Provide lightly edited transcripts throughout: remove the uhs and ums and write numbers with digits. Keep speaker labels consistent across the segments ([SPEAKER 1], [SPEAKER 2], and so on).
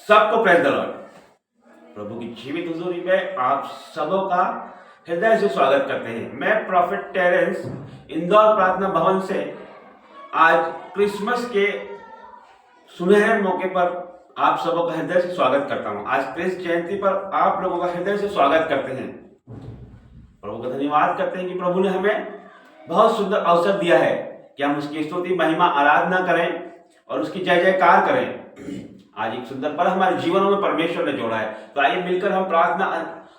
[SPEAKER 1] सबको praise the Lord. प्रभु की जीवित हुजूरी में आप सबों का हृदय से स्वागत करते हैं। मैं प्रॉफिट टेरेंस इंदौर प्रार्थना भवन से आज क्रिसमस के सुनहरे मौके पर आप सबों का हृदय से स्वागत करता हूं। आज क्रिस जयंती पर आप लोगों का हृदय से स्वागत करते हैं। प्रभु का धन्यवाद करते हैं कि प्रभु ने हमें बहुत सुंदर अवसर दिया है कि हम उसकी स्तुति महिमा आराधना करें और उसकी जय जयकार करें। आज एक सुंदर पल हमारे जीवनों में परमेश्वर ने जोड़ा है, तो आइए मिलकर हम प्रार्थना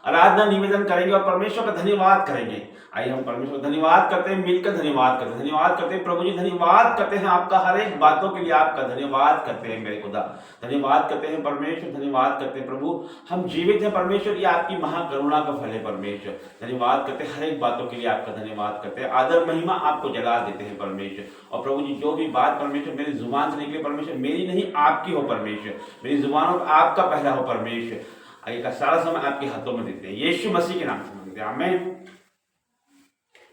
[SPEAKER 1] आराधना निवेदन करेंगे और परमेश्वर का धन्यवाद करेंगे। आइए हम परमेश्वर का धन्यवाद करते हैं, मिलकर धन्यवाद करते हैं। धन्यवाद करते हैं प्रभु जी, धन्यवाद करते हैं आपका हर एक बातों के लिए, आपका धन्यवाद करते हैं मेरे खुदा। धन्यवाद करते हैं परमेश्वर, धन्यवाद करते हैं प्रभु, हम जीवित हैं परमेश्वर, ये आपकी महाकरुणा का फल है परमेश्वर। धन्यवाद करते हैं हर एक बातों के लिए, आपका धन्यवाद करते हैं। आदर महिमा आपको जला देते हैं परमेश्वर। और प्रभु जी जो भी बात परमेश्वर मेरी जुबान से निकले परमेश्वर, मेरी नहीं आपकी हो परमेश्वर, मेरी जुबानों पर आपका पहरा हो परमेश्वर। आगे का सारा समय आपके हाथों में देते हैं, यीशु मसीह के नाम से मांगते हैं, आमीन।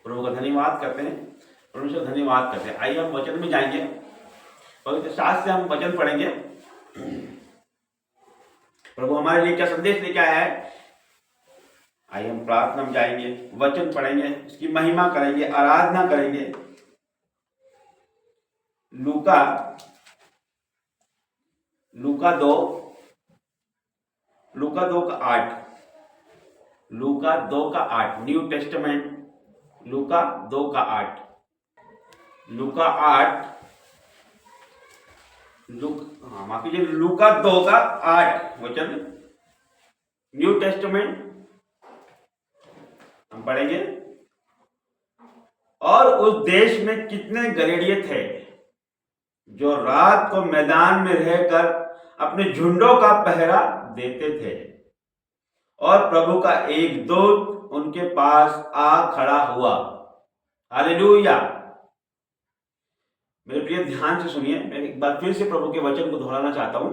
[SPEAKER 1] प्रभु का धन्यवाद करते हैं, परमेश्वर धन्यवाद करते हैं। आइए हम वचन में जाएंगे, पवित्र शास्त्र से हम वचन पढ़ेंगे। प्रभु हमारे लिए क्या संदेश लेके आया है। आइए हम प्रार्थना में जाएंगे, वचन पढ़ेंगे, उसकी महिमा करेंगे, आराधना करेंगे। लूका 2:8 न्यू टेस्टमेंट लूका 2:8 माफ कीजिए, लूका 2:8 वचन न्यू टेस्टमेंट हम पढ़ेंगे। और उस देश में कितने गलीलिये थे जो रात को मैदान में रहकर अपने झुंडों का पहरा देते थे, और प्रभु का एक दूत उनके पास आ खड़ा हुआ। हालेलुया। मेरे प्रिय ध्यान से सुनिए, मैं एक बार फिर से प्रभु के वचन को दोहराना चाहता हूं।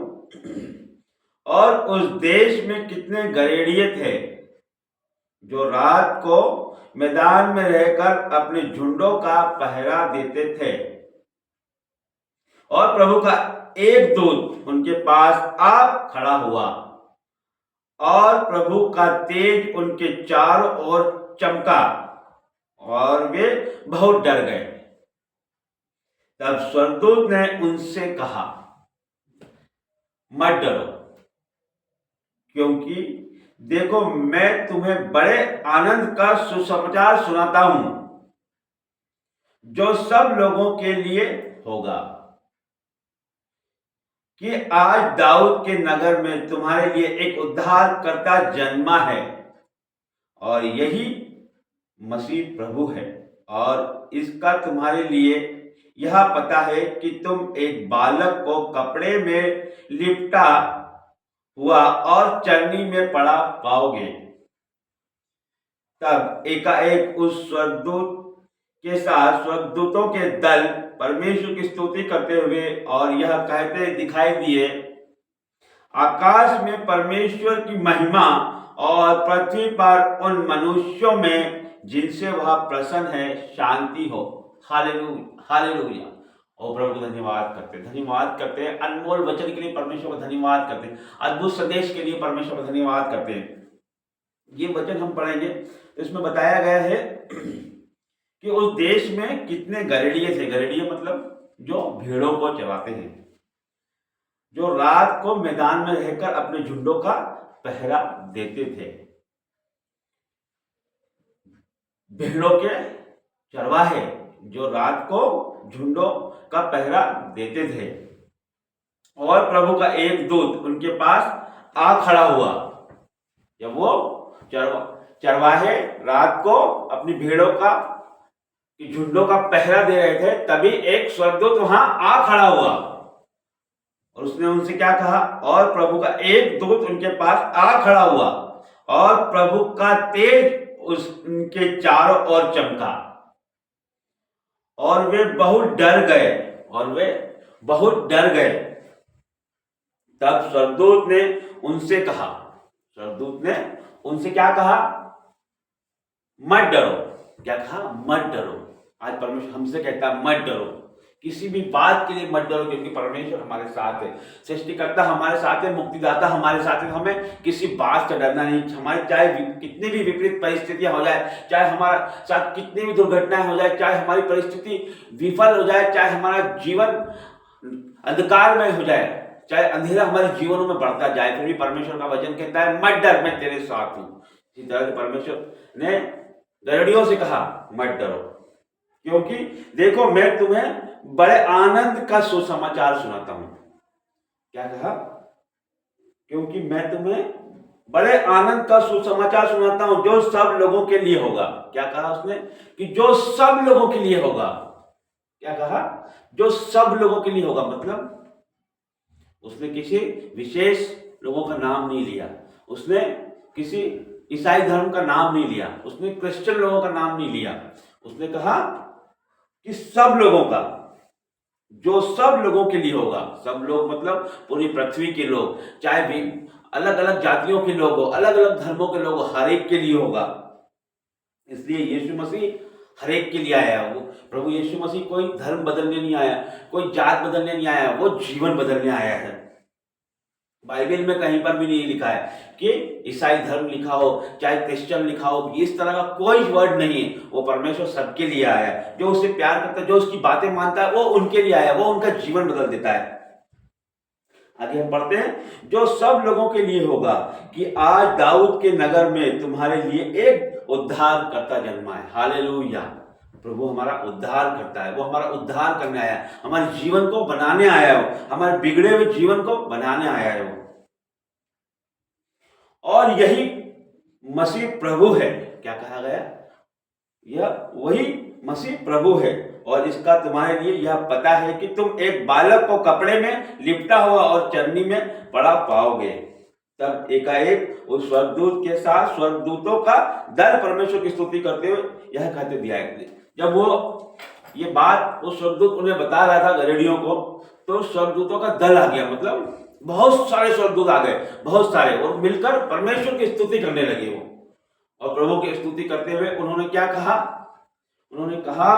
[SPEAKER 1] और उस देश में कितने गलीलिये थे जो रात को मैदान में रहकर अपने झुंडों का पहरा देते थे, और प्रभु का एक दूत उनके पास आ खड़ा हुआ, और प्रभु का तेज उनके चारों ओर चमका, और वे बहुत डर गए। तब स्वर्गदूत ने उनसे कहा, मत डरो, क्योंकि देखो मैं तुम्हें बड़े आनंद का सुसमाचार सुनाता हूं, जो सब लोगों के लिए होगा, कि आज दाऊद के नगर में तुम्हारे लिए एक उद्धारकर्ता जन्मा है, और यही मसीह प्रभु है। और इसका तुम्हारे लिए यह पता है कि तुम एक बालक को कपड़े में लिपटा हुआ और चरनी में पड़ा पाओगे। तब एकाएक उस स्वर्गदूत के साथ स्वर्गदूतों के दल परमेश्वर की स्तुति करते हुए और यह कहते दिखाई दिए, आकाश में परमेश्वर की महिमा और पृथ्वी पर उन मनुष्यों में जिनसे वह प्रसन्न है शांति हो। Hallelujah, hallelujah. और प्रभु धन्यवाद करते हैं अनमोल वचन के लिए परमेश्वर का धन्यवाद करते हैं, अद्भुत संदेश के लिए परमेश्वर का धन्यवाद करते हैं। ये वचन हम पढ़ेंगे, इसमें बताया गया है कि उस देश में कितने गलीलिये थे। गलीलिये मतलब जो भेड़ों को चराते हैं, जो रात को मैदान में रहकर अपने झुंडों का पहरा देते थे। भेड़ों के चरवाहे जो रात को झुंडों का पहरा देते थे, और प्रभु का एक दूत उनके पास आ खड़ा हुआ। जब वो चरवाहे रात को अपनी भेड़ों का झुंडों का पहरा दे रहे थे, तभी एक स्वर्गदूत वहां आ खड़ा हुआ, और उसने उनसे क्या कहा, और प्रभु का एक दूत उनके पास आ खड़ा हुआ, और प्रभु का तेज उनके चारों ओर चमका, और वे बहुत डर गए। तब स्वर्गदूत ने उनसे क्या कहा, मत डरो। क्या कहा, मत डरो। आज परमेश्वर हमसे कहता है मत डरो। किसी भी बात के लिए मत डरो, क्योंकि परमेश्वर हमारे साथ है, सृष्टिकर्ता हमारे साथ है, मुक्तिदाता हमारे साथ है। हमें किसी बात से डरना नहीं। हमारे चाहे कितनी भी विपरीत परिस्थितियां हो जाए, चाहे हमारा साथ कितनी भी दुर्घटनाएं हो जाए, चाहे हमारी परिस्थिति विफल हो जाए, चाहे हमारा जीवन अंधकार में हो जाए, चाहे अंधेरा हमारे जीवनों में बढ़ता जाए, फिर भी परमेश्वर का वचन कहता है मत डर, मैं तेरे साथ हूं। इसी तरह से परमेश्वर ने गदरियों से कहा मत डरो, क्योंकि देखो मैं तुम्हें बड़े आनंद का सुसमाचार सुनाता हूं। क्या कहा? क्योंकि मैं तुम्हें बड़े आनंद का सुसमाचार सुनाता हूं, जो सब लोगों के लिए होगा। क्या कहा उसने? कि जो सब लोगों के लिए होगा। क्या कहा? जो सब लोगों के लिए होगा। मतलब उसने किसी विशेष लोगों का नाम नहीं लिया, उसने किसी ईसाई धर्म का नाम नहीं लिया, उसने क्रिश्चियन लोगों का नाम नहीं लिया। उसने कहा कि सब लोगों का, जो सब लोगों के लिए होगा। सब लोग मतलब पूरी पृथ्वी के लोग, चाहे भी अलग अलग जातियों के लोग हो, अलग अलग धर्मों के लोग हो, हर एक के लिए होगा। इसलिए यीशु मसीह हर एक के लिए आया। वो प्रभु यीशु मसीह कोई धर्म बदलने नहीं आया, कोई जात बदलने नहीं आया, वो जीवन बदलने आया है। बाइबल में कहीं पर भी नहीं लिखा है कि ईसाई धर्म लिखा हो, चाहे क्रिश्चियन लिखा हो, इस तरह का कोई वर्ड नहीं है। वो परमेश्वर सबके लिए आया है। जो उसे प्यार करता है, जो उसकी बातें मानता है, वो उनके लिए आया, वो उनका जीवन बदल देता है। आगे हम पढ़ते हैं, जो सब लोगों के लिए होगा कि आज दाऊद के नगर में तुम्हारे लिए एक उद्धार करता जन्मा है। हालेलुया। प्रभु हमारा उद्धार करता है, वो हमारा उद्धार करने आया है, हमारे जीवन को बनाने आया है, हमारे बिगड़े हुए जीवन को बनाने आया है वो। और यही मसीह प्रभु है। क्या कहा गया? यह वही मसीह प्रभु है, और इसका तुम्हारे लिए यह पता है कि तुम एक बालक को कपड़े में लिपटा हुआ और चरनी में पड़ा पाओगे। तब एकाएक उस स्वर्गदूत के साथ स्वर्गदूतों का दल परमेश्वर की स्तुति करते हुए यह कहते दिया। जब वो ये बात उस स्वर्गदूत उन्हें बता रहा था गदरियों को, तो स्वर्गदूतों का दल आ गया, मतलब बहुत सारे स्वर्गदूत आ गए, बहुत सारे, और मिलकर परमेश्वर की स्तुति करने लगे वो। और प्रभु की स्तुति करते हुए उन्होंने क्या कहा? उन्होंने कहा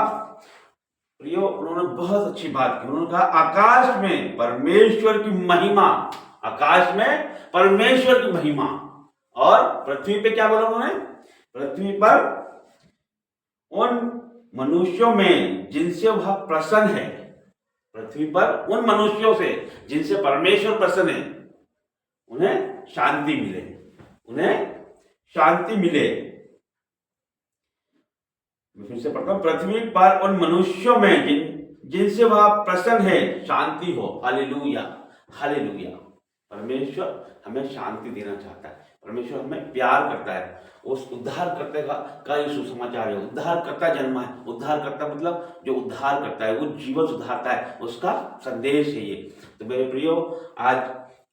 [SPEAKER 1] प्रियो, उन्होंने बहुत अच्छी बात की। उन्होंने कहा आकाश में परमेश्वर की महिमा, आकाश में परमेश्वर की महिमा, और पृथ्वी पे क्या बोला उन्होंने? पृथ्वी पर उन मनुष्यों में जिनसे वह प्रसन्न है। पृथ्वी पर उन मनुष्यों से जिनसे परमेश्वर प्रसन्न है, उन्हें शांति मिले, उन्हें शांति मिले। मैं फिर से पढ़ता हूं, पृथ्वी पर उन मनुष्यों में जिनसे वह प्रसन्न है शांति हो। Hallelujah, hallelujah. परमेश्वर हमें शांति देना चाहता है, परमेश्वर हमें प्यार करता है। उस उद्धार करते का ये सुसमाचार है। उद्धार करता जन्मा है। उद्धार करता मतलब जो उद्धार करता है, वो जीवन सुधारता है, उसका संदेश है ये। तो मेरे प्रियो, आज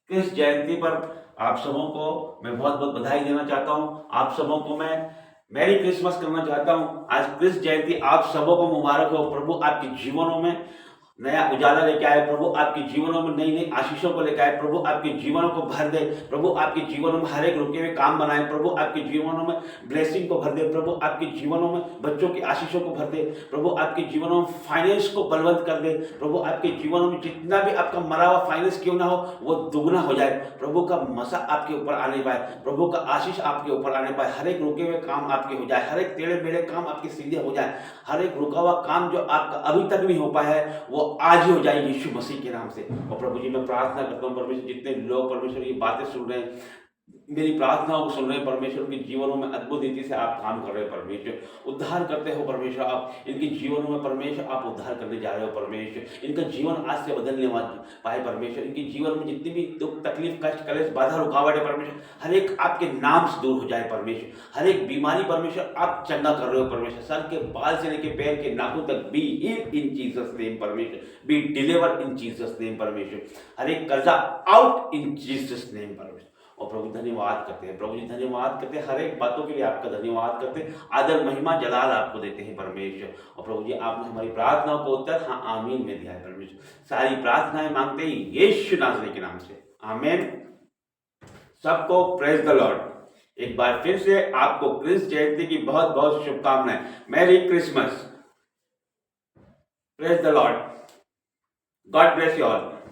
[SPEAKER 1] क्रिस जयंती पर आप सबों को मैं बहुत बहुत बधाई देना चाहता हूँ। आप सबों को मैं मैरी क्रिसमस करना चाहता हूँ। आज क्रिस जयंती आप सबों को मुबारक हो। प्रभु आपके जीवनों में नया उजाला लेके आए, प्रभु आपके जीवनों में नई नई आशीषों को लेकर आए, प्रभु आपके जीवनों को भर दे, प्रभु आपके जीवनों में हर एक रुके हुए काम बनाए, प्रभु आपके जीवनों में ब्लेसिंग को भर दे, प्रभु आपके जीवनों में बच्चों की आशीषों को भर दे, प्रभु आपके जीवनों में फाइनेंस को बलवंत कर दे, प्रभु आपके जीवनों में जितना भी आपका मरा हुआ फाइनेंस क्यों ना हो वो दुगना हो जाए, प्रभु का मसा आपके ऊपर आने पाए, प्रभु का आशीष आपके ऊपर आने पाए, हर एक रुके हुए काम आपके हो जाए, हर एक टेढ़े मेढ़े काम आपके सीधे हो जाए, हर एक रुका हुआ काम जो आपका अभी तक नहीं हो पाया है वो आज ही हो जाए यीशु मसीह के नाम से। और प्रभु जी मैं प्रार्थना करता हूँ परमेश्वर, जितने लोग परमेश्वर की बातें सुन रहे हैं, मेरी प्रार्थनाओं को सुन रहे हैं परमेश्वर, के जीवनों में अद्भुत रीति से आप काम कर रहे हो परमेश्वर, उद्धार करते हो परमेश्वर, आप इनके जीवनों में परमेश्वर आप उद्धार करने जा रहे हो परमेश्वर, इनका जीवन आज से बदलने पाए परमेश्वर, इनके जीवन में जितनी भी दुख तकलीफ कष्ट कलेश बाधा रुकावट है परमेश्वर, हर एक आपके नाम से दूर हो जाए परमेश्वर, हर एक बीमारी परमेश्वर आप चंगा कर रहे हो परमेश्वर, सर के बाल से लेके पैर के नाखून तक be healed in Jesus name परमेश्वर, be deliver in Jesus name परमेश्वर, हर एक कर्जा आउट इन जीसस नेम परमेश्वर। और प्रभु धन्यवाद करते हैं, प्रभु जी धन्यवाद करते हैं, हर एक बातों के लिए आपका धन्यवाद करते हैं, आदर महिमा जलाल आपको देते हैं परमेश्वर। और प्रभु जी आपने हमारी प्रार्थनाओं को उत्तर हाँ आमीन में दिया है परमेश्वर, सारी प्रार्थनाएं मांगते ही यीशु नासरी के नाम से आमीन। सबको प्रेज द लॉर्ड। एक बार फिर से आपको क्रिस जयंती की बहुत बहुत शुभकामनाएं। Merry Christmas, praise the Lord. God bless you all.